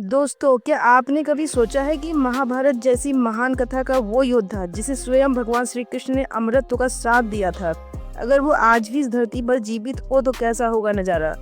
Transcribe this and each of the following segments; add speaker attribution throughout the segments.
Speaker 1: दोस्तों, क्या आपने कभी सोचा है कि महाभारत जैसी महान कथा का वो योद्धा जिसे स्वयं भगवान श्री कृष्ण ने अमृत का श्राप दिया था, अगर वो आज भी इस धरती पर जीवित हो तो कैसा होगा नजारा।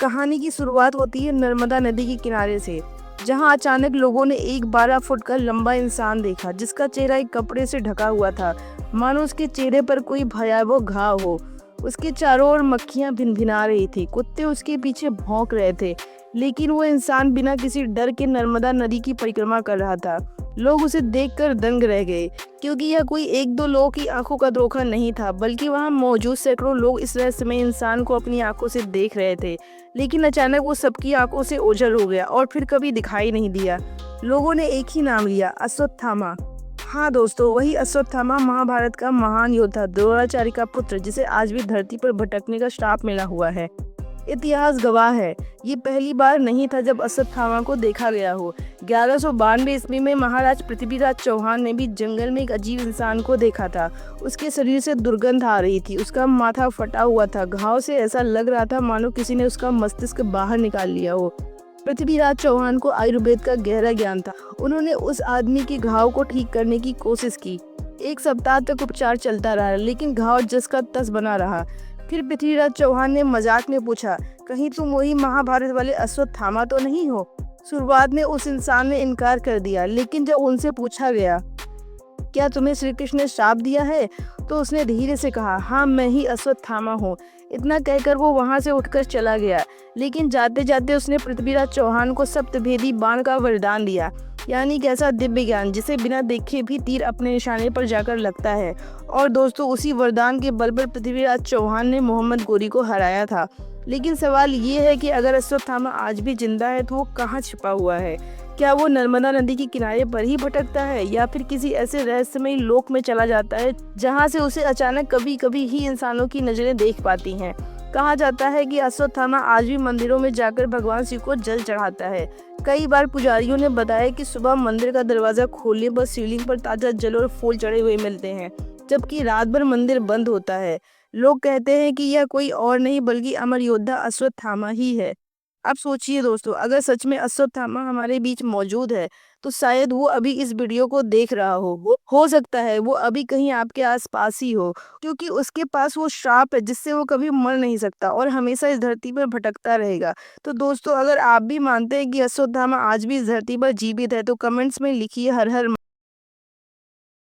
Speaker 1: कहानी की शुरुआत होती है नर्मदा नदी के किनारे से, जहां अचानक लोगों ने एक 12 फुट का लंबा इंसान देखा जिसका चेहरा एक कपड़े से ढका हुआ था, मानो उसके चेहरे पर कोई भयावह घाव हो। उसके चारों ओर मक्खियां भिनभिना रही थी, कुत्ते उसके पीछे भौंक रहे थे, लेकिन वो इंसान बिना किसी डर के नर्मदा नदी की परिक्रमा कर रहा था। लोग उसे देखकर दंग रह गए, क्योंकि यह कोई एक दो लोगों की आंखों का धोखा नहीं था, बल्कि वहां मौजूद सैकड़ों लोग इस रहस्यमय इंसान को अपनी आंखों से देख रहे थे। लेकिन अचानक वो सबकी आंखों से ओझल हो गया और फिर कभी दिखाई नहीं दिया। लोगों ने एक ही नाम लिया, अश्वत्थामा। हाँ दोस्तों, वही अश्वत्थामा, महाभारत का महान योद्धा, द्रोणाचार्य का पुत्र, जिसे आज भी धरती पर भटकने का श्राप मिला हुआ है। इतिहास गवाह है, ये पहली बार नहीं था जब अश्वत्थामा को देखा गया हो। 1192 ईस्वी में महाराज पृथ्वीराज चौहान ने भी जंगल में एक अजीब इंसान को देखा था। उसके शरीर से दुर्गंध आ रही थी, उसका माथा फटा हुआ था, घाव से ऐसा लग रहा था मानो किसी ने उसका मस्तिष्क बाहर निकाल लिया हो। पृथ्वीराज चौहान को आयुर्वेद का गहरा ज्ञान था। उन्होंने उस आदमी के घाव को ठीक करने की कोशिश की। 1 सप्ताह तक उपचार चलता रहा, लेकिन घाव जस का तस बना रहा। फिर पृथ्वीराज चौहान ने मजाक में पूछा, कहीं तुम वही महाभारत वाले अश्वत्थामा तो नहीं हो? शुरुआत में उस इंसान ने इनकार कर दिया, लेकिन जब उनसे पूछा गया, क्या तुम्हें श्री कृष्ण ने श्राप दिया है, तो उसने धीरे से कहा, हाँ मैं ही अश्वत्थामा हूँ। इतना कहकर वो वहां से उठकर चला गया, लेकिन जाते जाते उसने पृथ्वीराज चौहान को सप्तभेदी बाण का वरदान दिया, यानी कि ऐसा दिव्य ज्ञान जिसे बिना देखे भी तीर अपने निशाने पर जाकर लगता है। और दोस्तों, उसी वरदान के बल पर पृथ्वीराज चौहान ने मोहम्मद गोरी को हराया था। लेकिन सवाल ये है कि अगर अश्वत्थामा आज भी जिंदा है तो वो कहाँ छिपा हुआ है? क्या वो नर्मदा नदी के किनारे पर ही भटकता है, या फिर किसी ऐसे रहस्यमय लोक में चला जाता है जहां से उसे अचानक कभी कभी ही इंसानों की नजरें देख पाती हैं? कहा जाता है कि अश्वत्थामा आज भी मंदिरों में जाकर भगवान शिव को जल चढ़ाता है। कई बार पुजारियों ने बताया कि सुबह मंदिर का दरवाजा खोलने पर शिवलिंग पर ताजा जल और फूल चढ़े हुए मिलते हैं, जबकि रात भर मंदिर बंद होता है। लोग कहते हैं कि यह कोई और नहीं बल्कि अमर योद्धा अश्वत्थामा ही है। अब सोचिए दोस्तों, अगर सच में अश्वत्थामा हमारे बीच मौजूद है, तो शायद वो अभी इस वीडियो को देख रहा हो। वो हो सकता है वो अभी कहीं आपके आसपास ही हो, क्योंकि उसके पास वो श्राप है जिससे वो कभी मर नहीं सकता और हमेशा इस धरती पर भटकता रहेगा। तो दोस्तों, अगर आप भी मानते हैं कि अश्वत्थामा आज भी इस धरती पर जीवित है, तो कमेंट्स में लिखिए हर हर